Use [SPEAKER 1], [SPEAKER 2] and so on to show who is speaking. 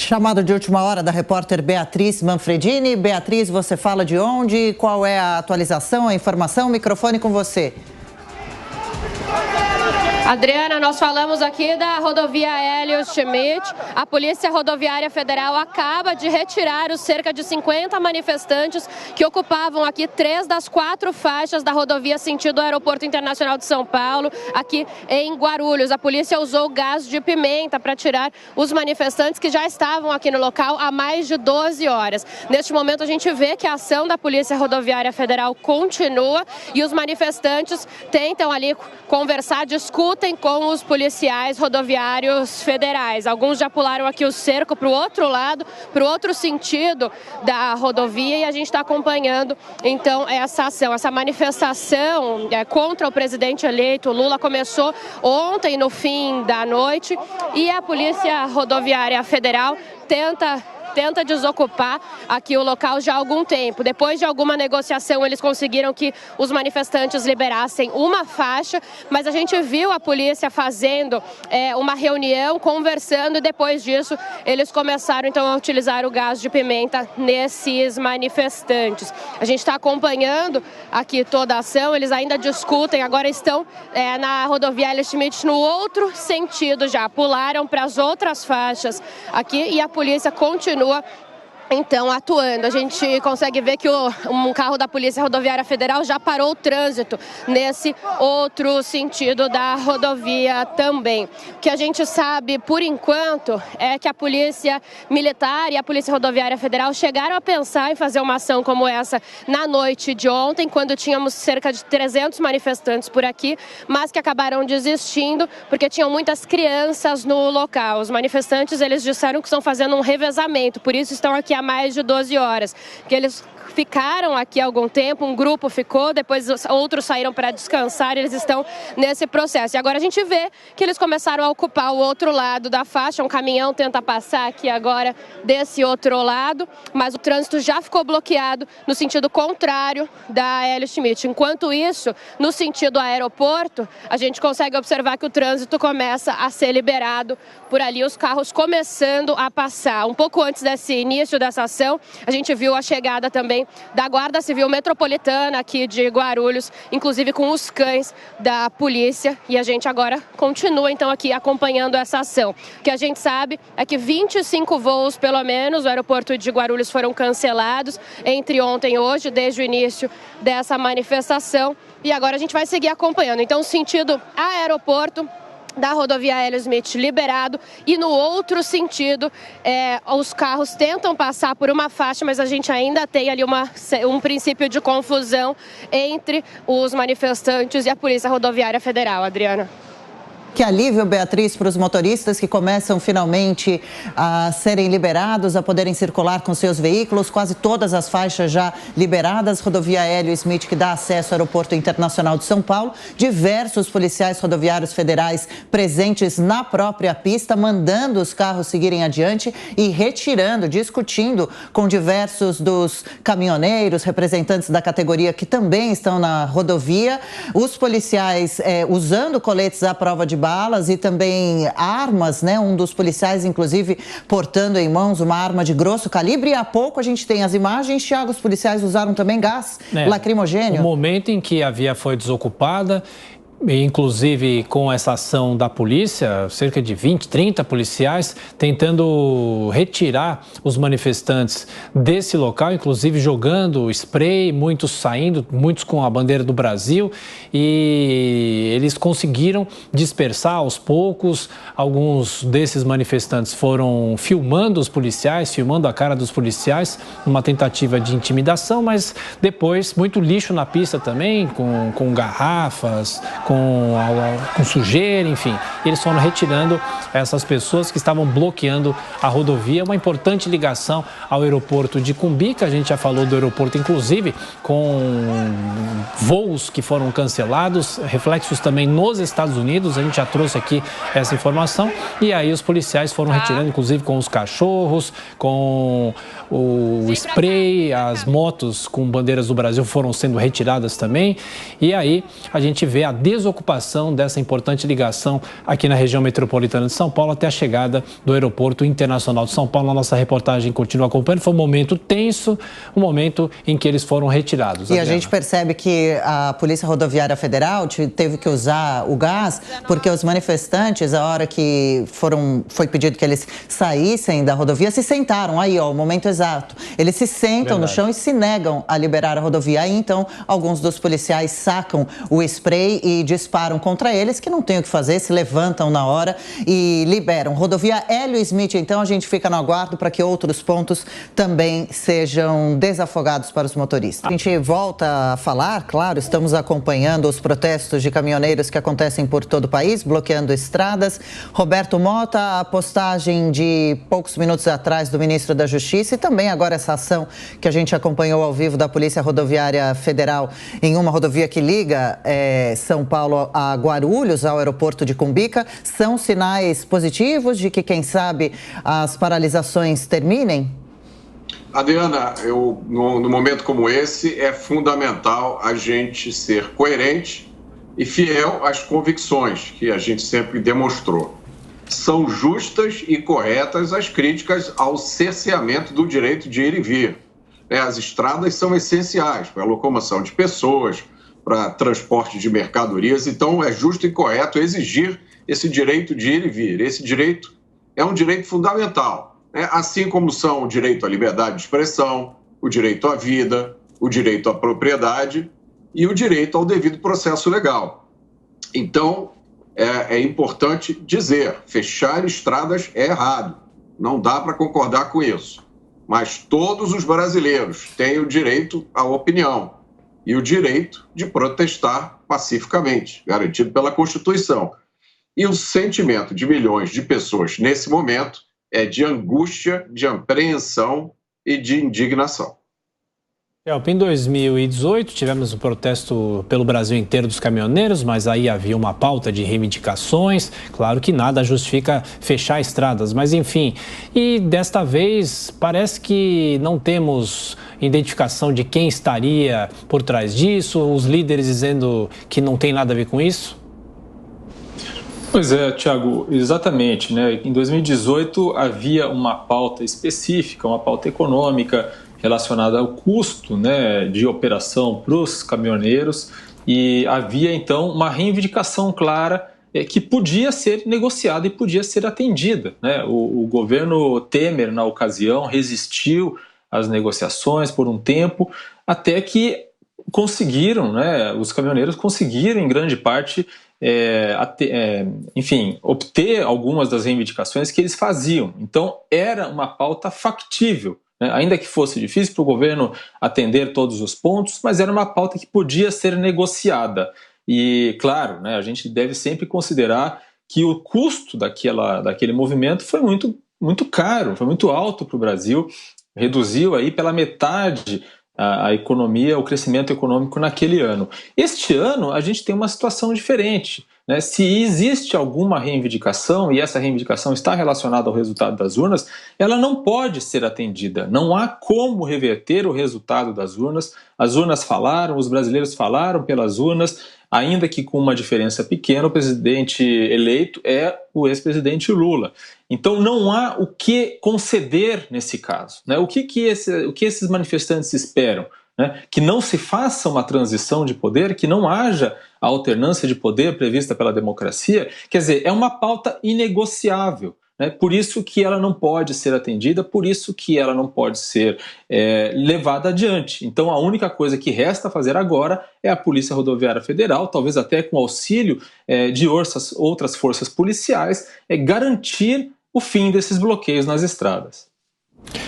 [SPEAKER 1] Chamado de última hora da repórter Beatriz Manfredini. Beatriz, você fala de onde? Qual é a atualização, a informação? Microfone com você.
[SPEAKER 2] Adriana, nós falamos aqui da rodovia Hélio Schmidt. A Polícia Rodoviária Federal acaba de retirar os cerca de 50 manifestantes que ocupavam aqui 3 das 4 faixas da rodovia sentido Aeroporto Internacional de São Paulo, aqui em Guarulhos. A polícia usou gás de pimenta para tirar os manifestantes que já estavam aqui no local há mais de 12 horas. Neste momento a gente vê que a ação da Polícia Rodoviária Federal continua e os manifestantes tentam ali conversar, discutem com os policiais rodoviários federais. Alguns já pularam aqui o cerco para o outro lado, para o outro sentido da rodovia, e a gente está acompanhando então essa ação, essa manifestação contra o presidente eleito Lula começou ontem no fim da noite e a Polícia Rodoviária Federal tenta desocupar aqui o local já há algum tempo. Depois de alguma negociação, eles conseguiram que os manifestantes liberassem uma faixa, mas a gente viu a polícia fazendo uma reunião, conversando, e depois disso eles começaram então a utilizar o gás de pimenta nesses manifestantes. A gente está acompanhando aqui toda a ação, eles ainda discutem, agora estão na rodovia Hélio Schmidt no outro sentido já, pularam para as outras faixas aqui e a polícia continua então atuando. A gente consegue ver que um carro da Polícia Rodoviária Federal já parou o trânsito nesse outro sentido da rodovia também. O que a gente sabe por enquanto é que a Polícia Militar e a Polícia Rodoviária Federal chegaram a pensar em fazer uma ação como essa na noite de ontem, quando tínhamos cerca de 300 manifestantes por aqui, mas que acabaram desistindo porque tinham muitas crianças no local. Os manifestantes, eles disseram que estão fazendo um revezamento, por isso estão aqui há mais de 12 horas, que eles ficaram aqui há algum tempo, um grupo ficou, depois outros saíram para descansar, eles estão nesse processo. E agora a gente vê que eles começaram a ocupar o outro lado da faixa, um caminhão tenta passar aqui agora desse outro lado, mas o trânsito já ficou bloqueado no sentido contrário da Hélio Schmidt. Enquanto isso, no sentido aeroporto, a gente consegue observar que o trânsito começa a ser liberado por ali, os carros começando a passar. Um pouco antes desse início dessa ação, a gente viu a chegada também da Guarda Civil Metropolitana aqui de Guarulhos, inclusive com os cães da polícia, e a gente agora continua então aqui acompanhando essa ação. O que a gente sabe é que 25 voos, pelo menos, do aeroporto de Guarulhos foram cancelados entre ontem e hoje, desde o início dessa manifestação, e agora a gente vai seguir acompanhando. Então, sentido aeroporto da rodovia Hélio Schmidt liberado, e no outro sentido os carros tentam passar por uma faixa, mas a gente ainda tem ali um princípio de confusão entre os manifestantes e a Polícia Rodoviária Federal. Adriana.
[SPEAKER 1] Que alívio, Beatriz, para os motoristas que começam finalmente a serem liberados, a poderem circular com seus veículos. Quase todas as faixas já liberadas. Rodovia Hélio Schmidt, que dá acesso ao Aeroporto Internacional de São Paulo. Diversos policiais rodoviários federais presentes na própria pista, mandando os carros seguirem adiante e retirando, discutindo com diversos dos caminhoneiros, representantes da categoria que também estão na rodovia. Os policiais usando coletes à prova de balas e também armas, né? Um dos policiais, inclusive, portando em mãos uma arma de grosso calibre. E há pouco a gente tem as imagens, Thiago, os policiais usaram também gás lacrimogêneo.
[SPEAKER 3] O momento em que a via foi desocupada, inclusive com essa ação da polícia, cerca de 20, 30 policiais tentando retirar os manifestantes desse local, inclusive jogando spray, muitos saindo, muitos com a bandeira do Brasil, e eles conseguiram dispersar aos poucos. Alguns desses manifestantes foram filmando os policiais, filmando a cara dos policiais, numa tentativa de intimidação, mas depois muito lixo na pista também, com garrafas, com sujeira, enfim. Eles foram retirando essas pessoas que estavam bloqueando a rodovia. Uma importante ligação ao aeroporto de Cumbica. A gente já falou do aeroporto, inclusive, com voos que foram cancelados, reflexos também nos Estados Unidos. A gente já trouxe aqui essa informação. E aí os policiais foram retirando, inclusive com os cachorros, com o spray, as motos com bandeiras do Brasil foram sendo retiradas também. E aí a gente vê a desocupação dessa importante ligação aqui na região metropolitana de São Paulo até a chegada do Aeroporto Internacional de São Paulo. A nossa reportagem continua acompanhando. Foi um momento tenso, um momento em que eles foram retirados.
[SPEAKER 1] E a gente percebe que a Polícia Rodoviária Federal teve que usar o gás porque os manifestantes, a hora que foi pedido que eles saíssem da rodovia, se sentaram. Aí, ó, o momento exato. Eles se sentam no chão e se negam a liberar a rodovia. Aí, então, alguns dos policiais sacam o spray e disparam contra eles, que não tem o que fazer, se levantam na hora e liberam. Rodovia Hélio Smith, então, a gente fica no aguardo para que outros pontos também sejam desafogados para os motoristas. A gente volta a falar, claro, estamos acompanhando os protestos de caminhoneiros que acontecem por todo o país, bloqueando estradas. Roberto Mota, a postagem de poucos minutos atrás do ministro da Justiça e também agora essa ação que a gente acompanhou ao vivo da Polícia Rodoviária Federal em uma rodovia que liga São Paulo a Guarulhos, ao aeroporto de Cumbica, são sinais positivos de que, quem sabe, as paralisações terminem?
[SPEAKER 4] Adriana, no momento como esse, é fundamental a gente ser coerente e fiel às convicções que a gente sempre demonstrou. São justas e corretas as críticas ao cerceamento do direito de ir e vir. As estradas são essenciais para a locomoção de pessoas, para transporte de mercadorias, então é justo e correto exigir esse direito de ir e vir. Esse direito é um direito fundamental, assim como são o direito à liberdade de expressão, o direito à vida, o direito à propriedade e o direito ao devido processo legal. Então, é importante dizer, fechar estradas é errado, não dá para concordar com isso. Mas todos os brasileiros têm o direito à opinião e o direito de protestar pacificamente, garantido pela Constituição. E o sentimento de milhões de pessoas nesse momento é de angústia, de apreensão e de indignação.
[SPEAKER 3] Em 2018, tivemos um protesto pelo Brasil inteiro dos caminhoneiros, mas aí havia uma pauta de reivindicações. Claro que nada justifica fechar estradas, mas enfim. E desta vez, parece que não temos identificação de quem estaria por trás disso, os líderes dizendo que não tem nada a ver com isso.
[SPEAKER 5] Pois é, Thiago, exatamente, né? Em 2018 havia uma pauta específica, uma pauta econômica, relacionada ao custo, né, de operação para os caminhoneiros, e havia então uma reivindicação clara que podia ser negociada e podia ser atendida, né? O governo Temer, na ocasião, resistiu às negociações por um tempo, até que conseguiram, né, os caminhoneiros conseguiram em grande parte obter algumas das reivindicações que eles faziam. Então era uma pauta factível, ainda que fosse difícil para o governo atender todos os pontos, mas era uma pauta que podia ser negociada. E, claro, a gente deve sempre considerar que o custo daquele movimento foi muito, muito caro, foi muito alto para o Brasil, reduziu aí pela metade a economia, o crescimento econômico naquele ano. Este ano a gente tem uma situação diferente, né? Se existe alguma reivindicação, e essa reivindicação está relacionada ao resultado das urnas, ela não pode ser atendida. Não há como reverter o resultado das urnas. As urnas falaram, os brasileiros falaram pelas urnas, ainda que com uma diferença pequena. O presidente eleito é o ex-presidente Lula. Então não há o que conceder nesse caso, né? O que esses manifestantes esperam? Né? Que não se faça uma transição de poder, que não haja a alternância de poder prevista pela democracia. Quer dizer, é uma pauta inegociável, né? Por isso que ela não pode ser atendida, por isso que ela não pode ser levada adiante. Então a única coisa que resta fazer agora é a Polícia Rodoviária Federal, talvez até com auxílio de outras forças policiais, garantir o fim desses bloqueios nas estradas.